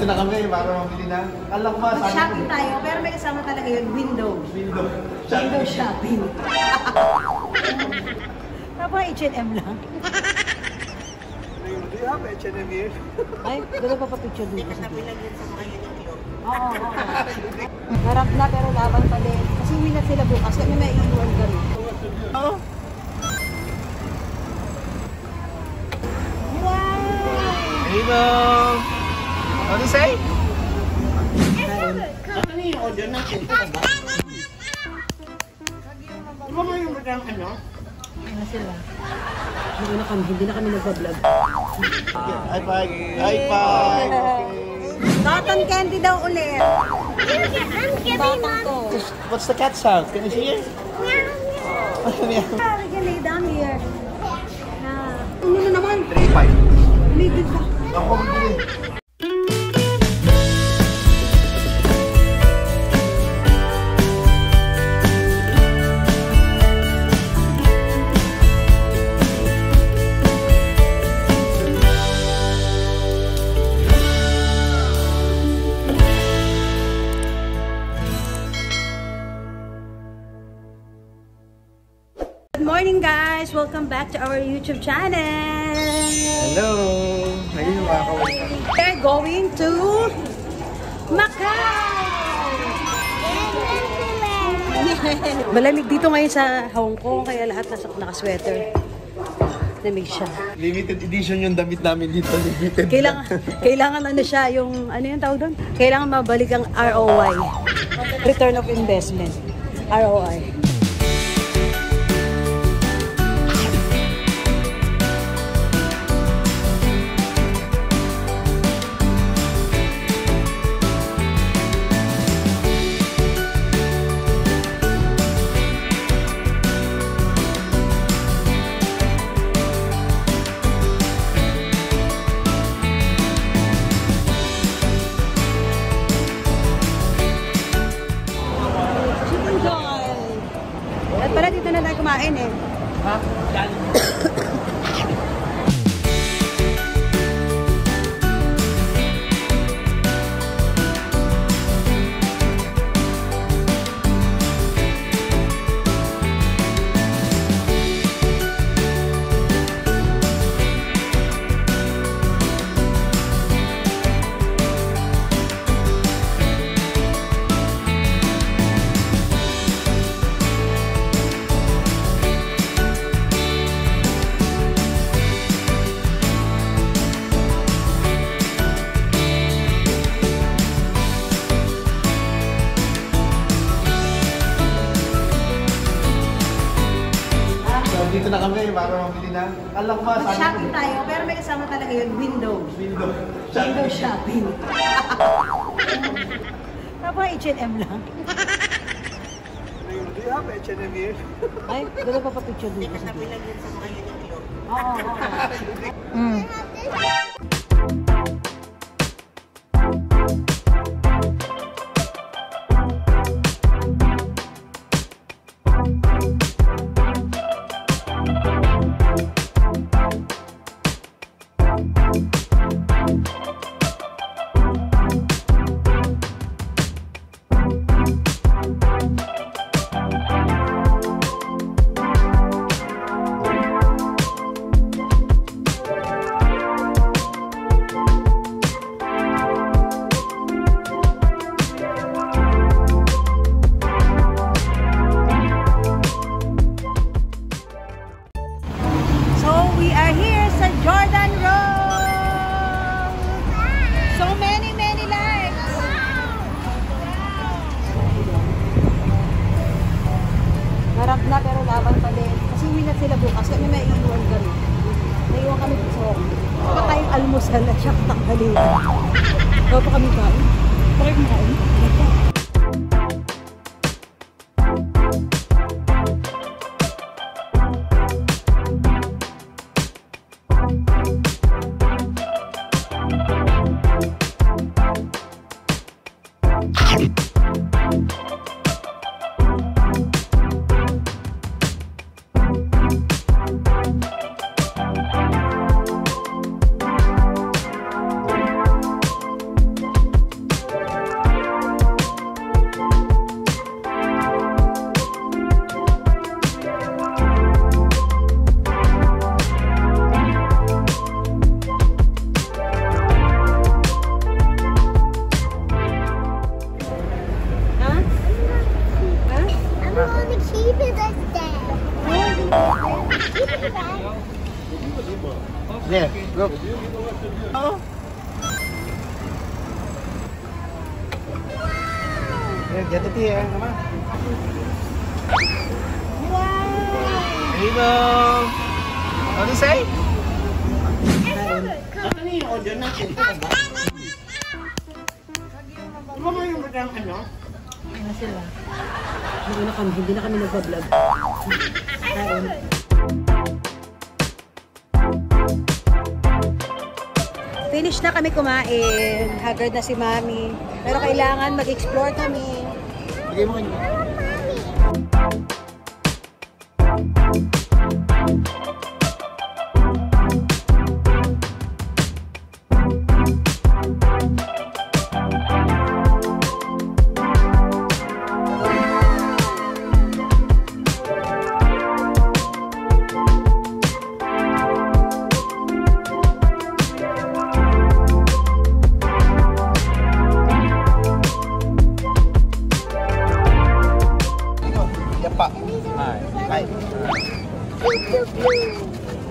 Dito na kami para mabili na. Kala ko ba? Mag-shopping tayo, pero may kasama talaga yun, window. Window. Window shopping. Tapos H&M lang. Do you have H&M here? Ay, dala pa pa-picture dito. Napilagyan sa mga Uniqlo. Oo. Harap na pero laban pa din. Kasi uwi na sila bukas. Kami may iiwan kami. Oo. Hello! What do you say? Ano yung order natin? Ano ba yung order ano? Ano sila? Hindi na kami nagpa-vlog. High five! High five! Cotton candy daw ulit. Batang to. What's the cat sound? Can you see it? We can lay down here. Ano na naman? 3-5. Ulitin ka. Ako bibili. Good morning guys! Welcome back to our YouTube channel! Hello! Ayun yung makakawin ka. We're going to Macau! Malamig dito ngayon sa Hong Kong kaya lahat naka-sweater. Lamig siya. Limited edition yung damit namin dito. Limited. Kailangan ano siya, yung ano yung tawag doon? Kailangan mabalik ang ROI. Return of Investment. ROI. At pala dito na tayo kumain eh. Ha? Dito na kami para mabili na. Kala ko ba? Mag-shopping tayo, pero may kasama talaga yun, window. Window. Window shopping. Tapos H&M lang. Do you have H&M here? Ay, dala pa pa-picture dito. Napilagyan sa mga Uniqlo. Oo. Harap na pero laban pa din. Kasi uwi na sila bukas. Kami may iiwan kami. Naiiwan kami sa patayong almusal at siya tanghalian. Bago pa kami kain. Bakit makain? Here, get it here. Come on. There you go. What do you say? Ano yung order natin? Ito ba? Ano ba yung bagang ano? Ano sila? Hindi na kami nagpa-vlog. Ayun. Finish na kami kumain. Haggard na si Mami. Pero kailangan mag-explore kami. Bigay mo kanya. Yapa. Hi.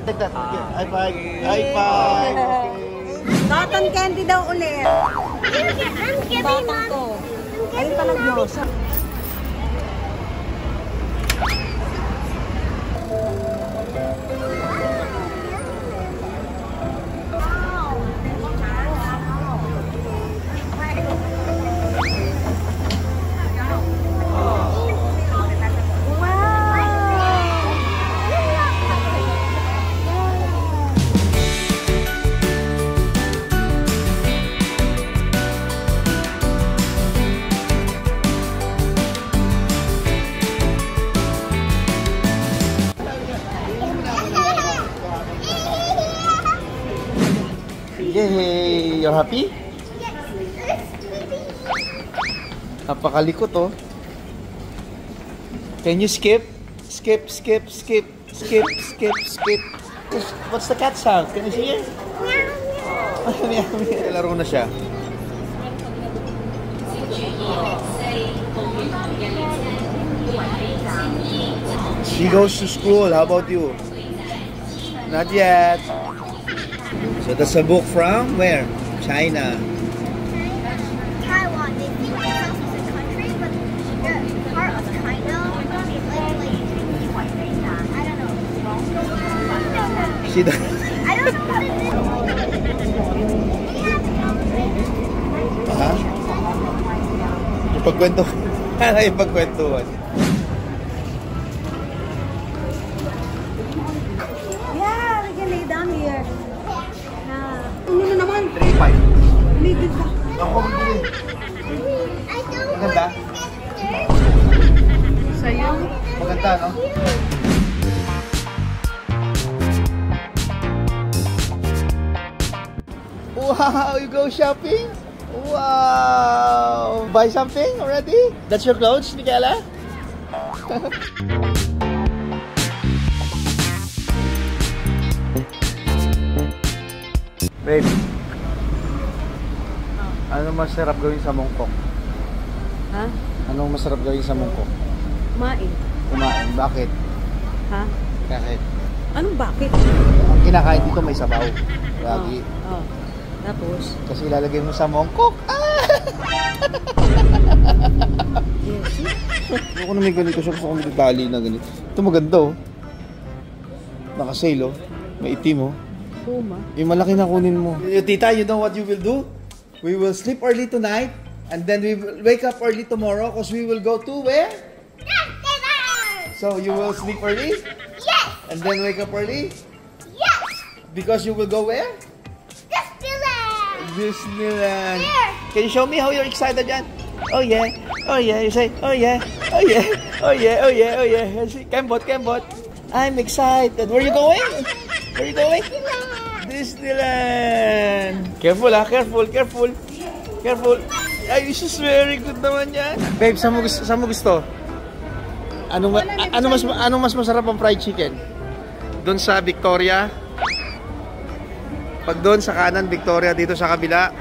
Take that. High five. High five. Cotton candy daw ulit. Batang ko. Ayun pala Diyos. Yay! You're happy? Napakalikot oh. Can you skip? Skip, skip, skip, skip, skip, skip. What's the cat sound? Can you see it? Meow, meow. Laro na siya. She goes to school. How about you? Not yet. So that's a book from where? China. Taiwan. They think themselves as a country, but they're part of China. I don't know. She does. I don't know what it is. Ipagkwento. Ipagkwentuhan. Yeah, we can lay down here. Ano na naman? 3-5. Ligid ka. Ako bibili. I don't Maganda? Sa'yo? Maganda, no? Wow, you go shopping? Wow! Buy something already? That's your clothes, Michaela? Babe, ano masarap gawin sa mongkok? Ha? Anong masarap gawin sa mongkok? Kumain. Kumain. Bakit? Ha? Bakit? Anong bakit? Ang kinakain dito may sabaw. Lagi. Oh. Tapos? Kasi ilalagay mo sa mongkok. Ah! Yes. Ako na may ganito siya. Gusto ko may tali na ganito. Ito maganda oh. Naka-sale oh. May itim oh. Puma. Yung malaki na kunin mo. Tita, you know what you will do? We will sleep early tonight. And then we will wake up early tomorrow. Because we will go to where? So you will sleep early? Yes. And then wake up early? Yes. Because you will go where? Disneyland. Disneyland. Here. Can you show me how you're excited, Jan? Oh yeah, oh yeah. You say, oh yeah, oh yeah, oh yeah, oh yeah, oh yeah. You say, Kembot, Kembot. I'm excited. Where are you going? Where are you going? Disneyland. Careful ah, careful, careful, careful. Ay, this is very good naman yan. Babe, saan mo gusto? Anong mas masarap ang fried chicken? Doon sa Victoria. Pag doon sa kanan, Victoria, dito sa kabila.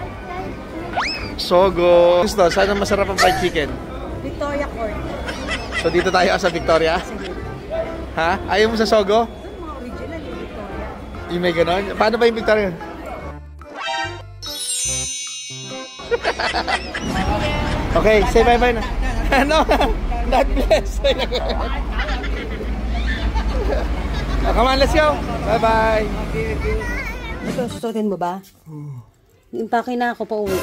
Sogo. Gusto, saan ang masarap ang fried chicken? Victoria Court. So dito tayo sa Victoria? Ha? Ayaw mo sa Sogo? Doon mga original yung Victoria. Yung may ganon? Paano ba yung Victoria? Okay, say bye-bye na. Ano? God bless. Come on, let's go. Bye-bye. Ito, susutin mo ba? Impake na ako pa uwi.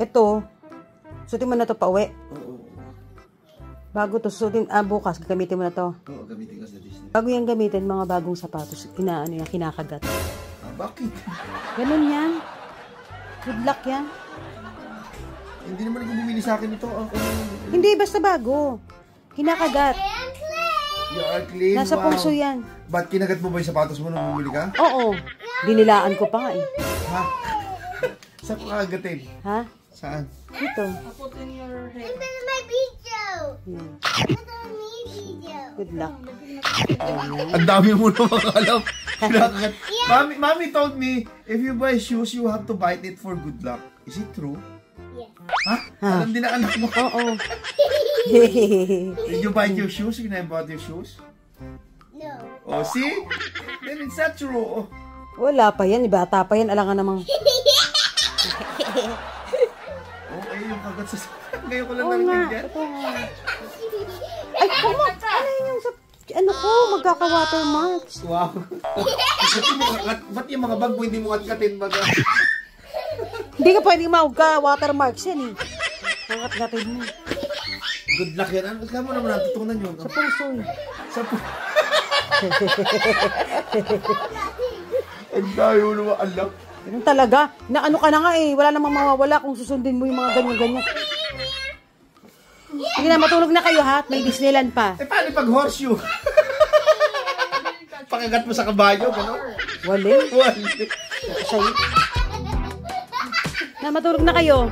Ito, susutin mo na to pa uwi. Bago to susutin, bukas, gagamitin mo na to. Oo, gamitin ko sa Disney. Bago yung gamitin, mga bagong sapatos, inaano yan, kinakagat. Bakit? Ganun yan. Good luck yan. Hindi naman ako bumili sa akin ito. Hindi, basta bago. Kinakagat. You are clean. Nasa pulso yan. Ba't kinagat mo ba yung sapatos mo nung bumili ka? Oo. Dinilaan ko pa nga eh. Ha? Saan ko kagatin? Ha? Saan? Ito. my video. Yan. Good luck. Ang dami mo na mga alam. Kinakagat. Mommy told me, if you buy shoes, you have to bite it for good luck. Is it true? Yeah. Ha? Alam din na anak mo. Oo. Did you bite your shoes when I bought your shoes? No. Oh, see? Then it's not true. Wala pa yan. Bata pa yan. Alangan namang. Okay, yung kagat sa... Ngayon ko lang Oo nga. narinig yan. Ito nga. Ay, come on. Ano yun yung sa... Ano ko? Magkaka-watermarks. Wow. Ba't yung mga bag mo hindi mo katkatin baga? Hindi ka pwedeng magka-watermarks yan eh. Angat-gatin mo. Good luck yan. Ano ka mo naman natutunan yun? Sa puso eh. Sa puso. Ang dami mo naman alam. Ganun talaga. Na ano ka na nga eh. Wala namang mawawala kung susundin mo yung mga ganyan-ganyan. Sige na, matulog na kayo ha. May Disneyland pa. Eh, paano pag horseshoe? Pakagat mo sa kabayo, gano'n? Wali. Wali. Sa'yo. Na, matulog na kayo.